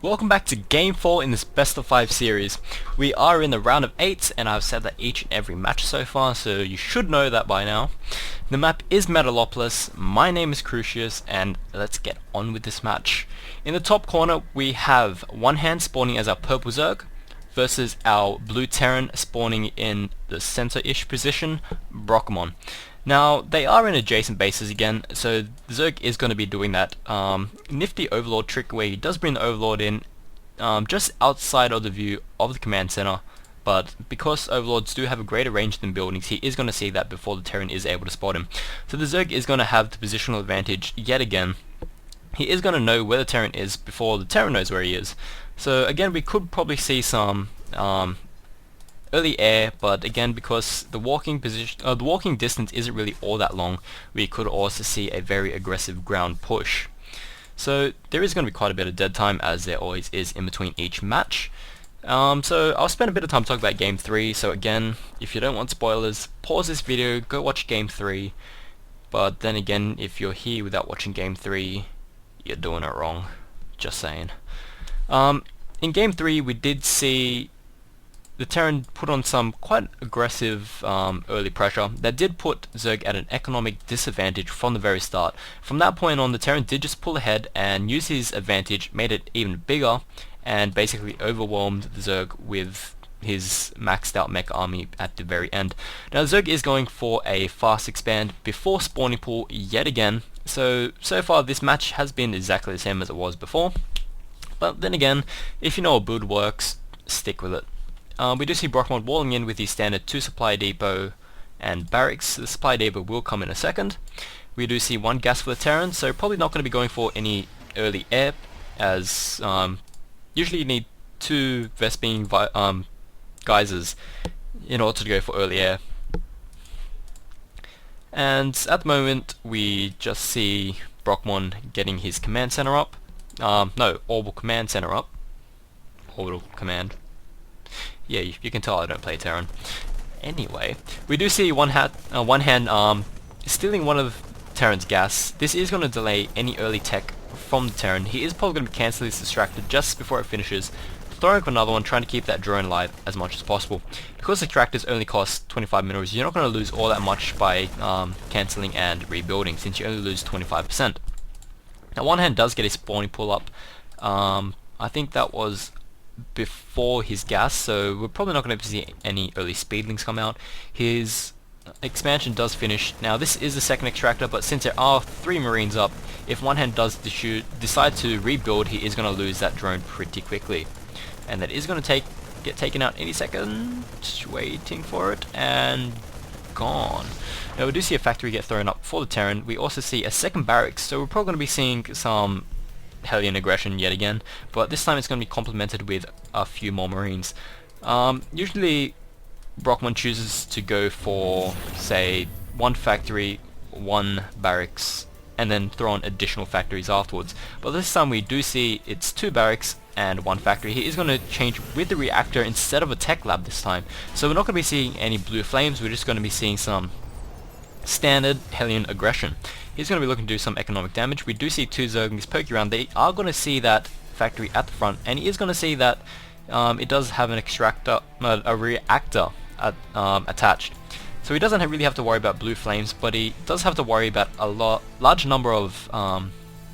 Welcome back to Game 4 in this best of 5 series. We are in the round of 8 and I've said that each and every match so far, so you should know that by now. The map is Metalopolis, my name is Crucius, and let's get on with this match. In the top corner we have OneHand spawning as our purple Zerg versus our blue Terran spawning in the center-ish position, Brockemon. Now, they are in adjacent bases again, so the Zerg is going to be doing that nifty Overlord trick where he does bring the Overlord in just outside of the view of the command center, but because Overlords do have a greater range than buildings, he is going to see that before the Terran is able to spot him. So the Zerg is going to have the positional advantage yet again. He is going to know where the Terran is before the Terran knows where he is. So again, we could probably see some early air, but again, because the walking distance isn't really all that long, we could also see a very aggressive ground push. So there is going to be quite a bit of dead time, as there always is in between each match. So I'll spend a bit of time talking about Game 3, so again, if you don't want spoilers, pause this video, go watch Game 3, but then again, if you're here without watching Game 3, you're doing it wrong. Just saying. In Game 3, we did see the Terran put on some quite aggressive early pressure that did put Zerg at an economic disadvantage from the very start. From that point on, the Terran did just pull ahead and use his advantage, made it even bigger, and basically overwhelmed the Zerg with his maxed out mech army at the very end. Now Zerg is going for a fast expand before spawning pool yet again, so far this match has been exactly the same as it was before, but then again, if you know a build works, stick with it. We do see Brockemon walling in with his standard 2 supply depot and barracks. The supply depot will come in a second. We do see 1 gas for the Terran, so probably not going to be going for any early air, as usually you need 2 Vespene geysers in order to go for early air. And at the moment we just see Brockemon getting his command center up. No, orbital command center up. Orbital command. Yeah, you can tell I don't play Terran. Anyway, we do see OneHand stealing one of Terran's gas. This is going to delay any early tech from the Terran. He is probably going to be cancelling this distractor just before it finishes, throwing up another one, trying to keep that drone alive as much as possible. Because the distractors only cost 25 minerals, you're not going to lose all that much by cancelling and rebuilding, since you only lose 25%. Now OneHand does get a spawning pull up. I think that was before his gas, so we're probably not going to see any early speedlings come out. His expansion does finish. Now this is the second extractor, but since there are 3 marines up, if OneHand does decide to rebuild, he is going to lose that drone pretty quickly, and that is going to get taken out any second. Just waiting for it, and gone. Now we do see a factory get thrown up for the Terran. We also see a second barracks, so we're probably going to be seeing some Hellion aggression yet again, but this time it's going to be complemented with a few more marines. Usually Brockemon chooses to go for, say, 1 factory, 1 barracks, and then throw on additional factories afterwards, but this time we do see it's 2 barracks and 1 factory. He is going to change with the reactor instead of a tech lab this time, so we're not going to be seeing any blue flames, we're just going to be seeing some standard Hellion aggression. He's going to be looking to do some economic damage. We do see 2 Zerglings poking around. They are going to see that factory at the front, and he is going to see that it does have an extractor, a reactor attached. So he doesn't really have to worry about blue flames, but he does have to worry about a large number of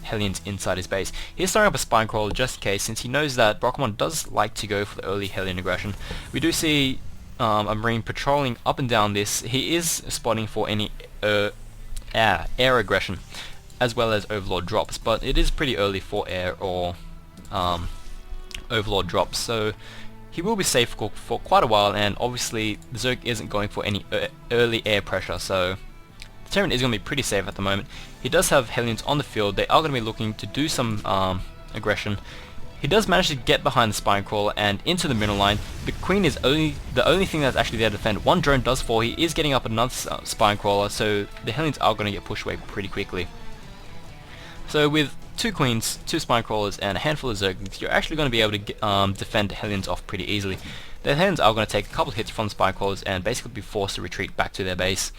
Hellions inside his base. He's throwing up a spine crawler just in case, since he knows that Brockemon does like to go for the early Hellion aggression. We do see a marine patrolling up and down this. He is spotting for any air aggression, as well as Overlord drops, but it is pretty early for air or Overlord drops, so he will be safe for quite a while, and obviously the Zerg isn't going for any early air pressure, so the Terran is going to be pretty safe at the moment. He does have Hellions on the field. They are going to be looking to do some aggression. He does manage to get behind the spine crawler and into the middle line. The Queen is the only thing that's actually there to defend. 1 drone does fall. He is getting up another spine crawler, so the Hellions are going to get pushed away pretty quickly. So with 2 Queens, 2 spine crawlers, and a handful of Zerglings, you're actually going to be able to defend Hellions off pretty easily. The Hellions are going to take a couple of hits from the spine crawlers and basically be forced to retreat back to their base.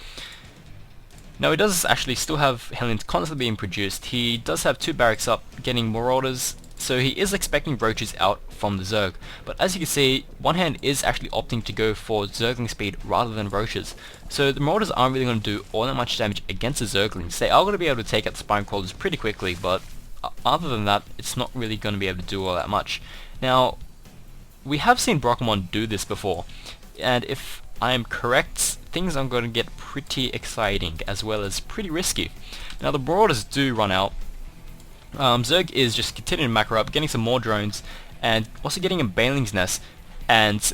Now he does actually still have Hellions constantly being produced. He does have 2 barracks up, getting Marauders So he is expecting roaches out from the Zerg, but as you can see, OneHand is actually opting to go for Zergling speed rather than roaches. So the Marauders aren't really going to do all that much damage against the Zerglings. They are going to be able to take out the Spine Crawlers pretty quickly, but other than that, it's not really going to be able to do all that much. Now, we have seen Brockemon do this before, and if I am correct, things are going to get pretty exciting as well as pretty risky. Now the Marauders do run out. Zerg is just continuing to macro up, getting some more drones, and also getting a Baneling's Nest. And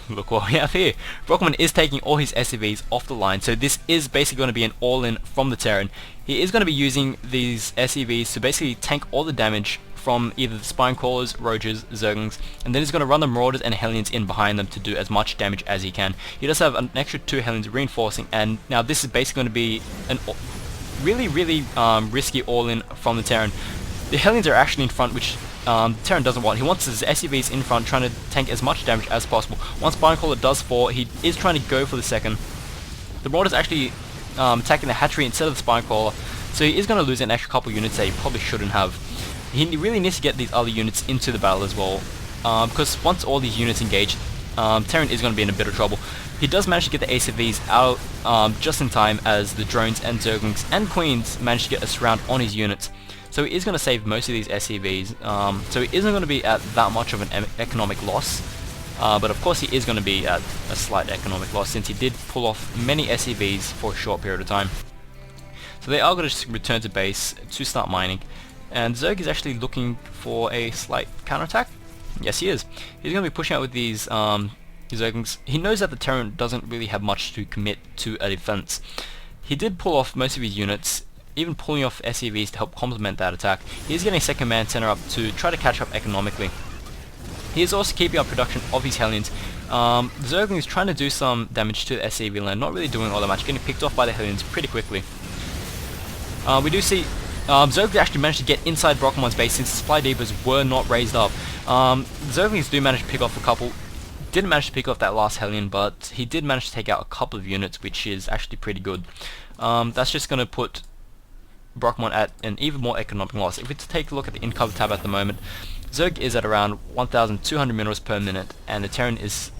look what we have here. Brockemon is taking all his SCVs off the line, so this is basically going to be an all-in from the Terran. He is going to be using these SCVs to basically tank all the damage from either the Spine Crawlers, Roaches, Zerglings, and then he's going to run the Marauders and Hellions in behind them to do as much damage as he can. He does have an extra 2 Hellions reinforcing, and now this is basically going to be an really risky all-in from the Terran. The Hellions are actually in front, which the Terran doesn't want. He wants his SCVs in front, trying to tank as much damage as possible. Once Spinecrawler does fall, he is trying to go for the second. The Marauders actually attacking the hatchery instead of the Spinecrawler, so he is going to lose an extra couple units that he probably shouldn't have. He really needs to get these other units into the battle as well, because once all these units engage, Terran is going to be in a bit of trouble. He does manage to get the ACVs out just in time as the drones and Zerglings and Queens manage to get a surround on his units. So he is going to save most of these SCVs, so he isn't going to be at that much of an economic loss, but of course he is going to be at a slight economic loss since he did pull off many SCVs for a short period of time. So they are going to return to base to start mining, and Zerg is actually looking for a slight counterattack. Yes, he is. He's going to be pushing out with these Zerglings. He knows that the Terran doesn't really have much to commit to a defense. He did pull off most of his units, even pulling off SCVs to help complement that attack. He is getting a second command center up to try to catch up economically. He is also keeping up production of his Hellions. Zergling is trying to do some damage to the SCV land, not really doing all that much, getting picked off by the Hellions pretty quickly. We do see Zerglings actually managed to get inside Brockemon's base since supply depots were not raised up. Zerglings do manage to pick off a couple. Didn't manage to pick off that last Hellion, but he did manage to take out a couple of units, which is actually pretty good. That's just going to put Brockemon at an even more economic loss. If we take a look at the in-cover tab at the moment, Zerg is at around 1,200 minerals per minute, and the Terran is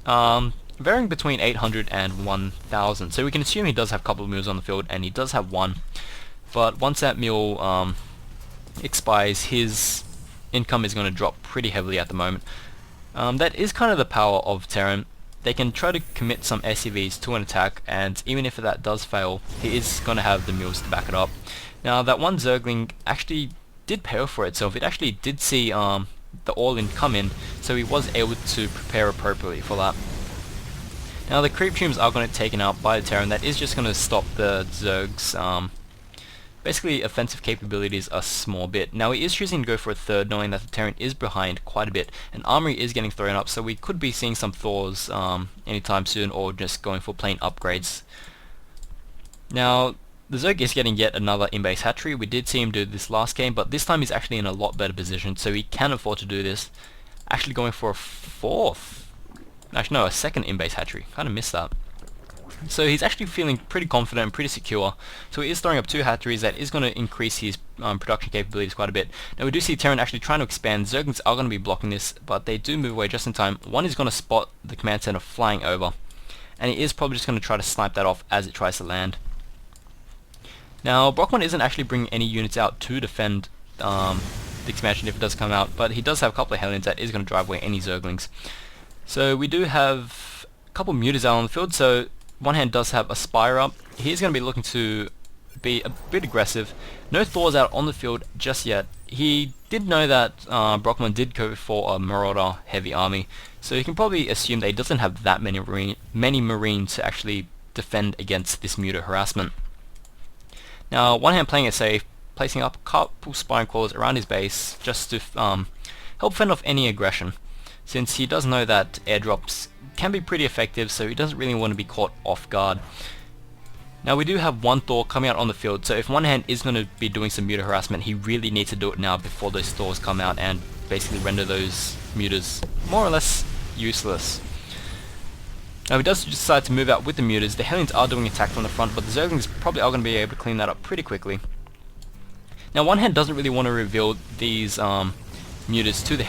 varying between 800 and 1,000. So we can assume he does have a couple of mules on the field, and he does have one. But once that mule expires, his income is going to drop pretty heavily at the moment. That is kind of the power of Terran. They can try to commit some SCVs to an attack, and even if that does fail, he is going to have the mules to back it up. Now that one Zergling actually did pay off for itself. It actually did see the all-in come in, so he was able to prepare appropriately for that. Now the creep tombs are going to be taken out by the Terran. That is just going to stop the Zerg's basically offensive capabilities a small bit. Now he is choosing to go for a third, knowing that the Terran is behind quite a bit, and armory is getting thrown up, so we could be seeing some Thors anytime soon, or just going for plain upgrades. Now the Zerg is getting yet another in-base hatchery. We did see him do this last game, but this time he's actually in a lot better position, so he can afford to do this. Actually going for a fourth, actually no, a second in-base hatchery. Kind of missed that. So he's actually feeling pretty confident and pretty secure. So he is throwing up 2 hatcheries. That is going to increase his production capabilities quite a bit. Now we do see Terran actually trying to expand. Zerglings are going to be blocking this, but they do move away just in time. One is going to spot the command center flying over, and he is probably just going to try to snipe that off as it tries to land. Now Brockemon isn't actually bringing any units out to defend the expansion if it does come out, but he does have a couple of Hellions that is going to drive away any Zerglings. So we do have a couple of mutas out on the field, so OneHand does have a Spire up. He's going to be looking to be a bit aggressive. No Thors out on the field just yet. He did know that Brockemon did go for a Marauder heavy army, so you can probably assume that he doesn't have that many Marines to actually defend against this muta harassment. Now OneHand playing it safe, placing up a couple Spine Crawlers around his base just to help fend off any aggression, since he does know that airdrops can be pretty effective, so he doesn't really want to be caught off guard. Now we do have one Thor coming out on the field, so if OneHand is going to be doing some muta harassment, he really needs to do it now before those Thors come out and basically render those mutas more or less useless. Now he does decide to move out with the mutas. The Hellions are doing attack from the front, but the Zerglings probably are going to be able to clean that up pretty quickly. Now OneHand doesn't really want to reveal these mutants to the heli